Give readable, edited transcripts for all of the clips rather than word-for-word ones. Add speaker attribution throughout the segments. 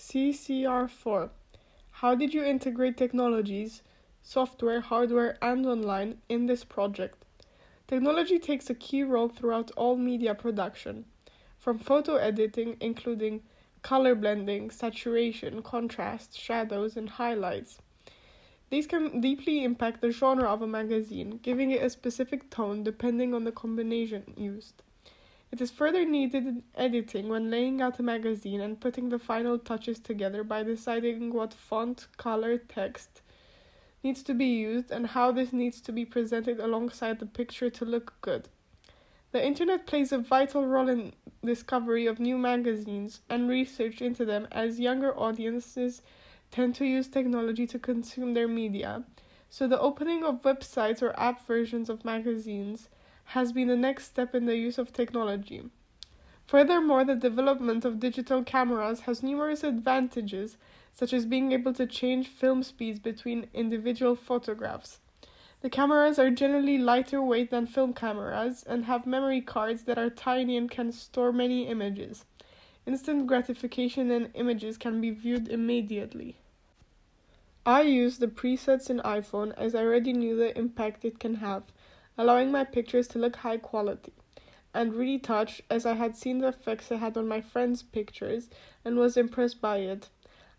Speaker 1: CCR4. How did you integrate technologies, software, hardware, and online in this project? Technology takes a key role throughout all media production, from photo editing, including color blending, saturation, contrast, shadows, and highlights. These can deeply impact the genre of a magazine, giving it a specific tone depending on the combination used. It is further needed in editing when laying out a magazine and putting the final touches together by deciding what font, color, text needs to be used and how this needs to be presented alongside the picture to look good. The internet plays a vital role in discovery of new magazines and research into them as younger audiences tend to use technology to consume their media. So the opening of websites or app versions of magazines has been the next step in the use of technology. Furthermore, the development of digital cameras has numerous advantages, such as being able to change film speeds between individual photographs. The cameras are generally lighter weight than film cameras and have memory cards that are tiny and can store many images. Instant gratification and images can be viewed immediately. I use the presets in iPhone as I already knew the impact it can have, allowing my pictures to look high quality, and really touched as I had seen the effects it had on my friends' pictures and was impressed by it.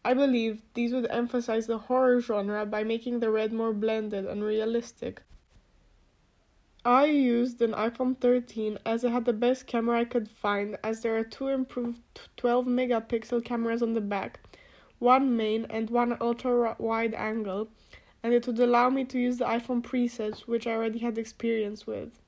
Speaker 1: I believe these would emphasize the horror genre by making the red more blended and realistic. I used an iPhone 13 as it had the best camera I could find, as there are two improved 12 megapixel cameras on the back, one main and one ultra wide angle, and it would allow me to use the iPhone presets which I already had experience with.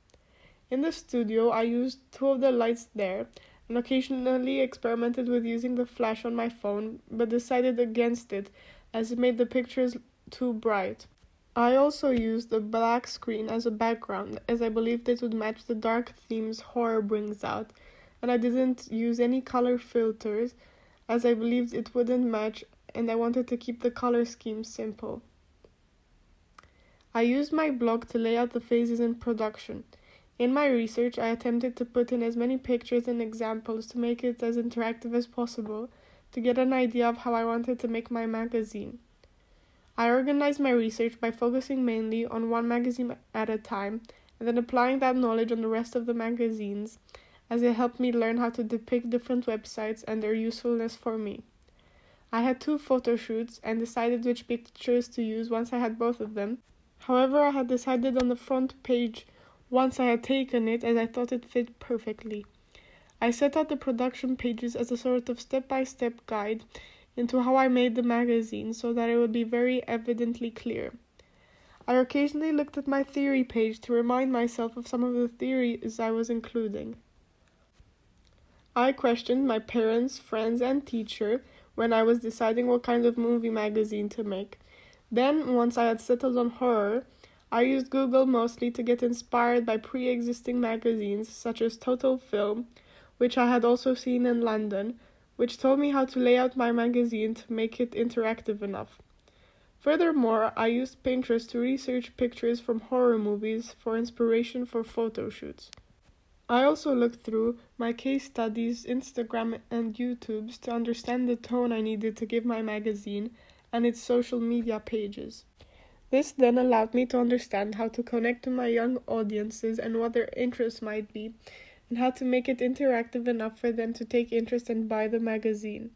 Speaker 1: In the studio, I used two of the lights there and occasionally experimented with using the flash on my phone, but decided against it as it made the pictures too bright. I also used a black screen as a background as I believed it would match the dark themes horror brings out, and I didn't use any color filters as I believed it wouldn't match and I wanted to keep the color scheme simple. I used my blog to lay out the phases in production. In my research, I attempted to put in as many pictures and examples to make it as interactive as possible to get an idea of how I wanted to make my magazine. I organized my research by focusing mainly on one magazine at a time and then applying that knowledge on the rest of the magazines, as it helped me learn how to depict different websites and their usefulness for me. I had 2 photo shoots and decided which pictures to use once I had both of them. However, I had decided on the front page once I had taken it as I thought it fit perfectly. I set out the production pages as a sort of step-by-step guide into how I made the magazine so that it would be very evidently clear. I occasionally looked at my theory page to remind myself of some of the theories I was including. I questioned my parents, friends, and teacher when I was deciding what kind of movie magazine to make. Then, once I had settled on horror, I used Google mostly to get inspired by pre-existing magazines such as Total Film, which I had also seen in London, which told me how to lay out my magazine to make it interactive enough. Furthermore, I used Pinterest to research pictures from horror movies for inspiration for photo shoots. I also looked through my case studies, Instagram and YouTubes to understand the tone I needed to give my magazine and its social media pages. This then allowed me to understand how to connect to my young audiences and what their interests might be, and how to make it interactive enough for them to take interest and buy the magazine.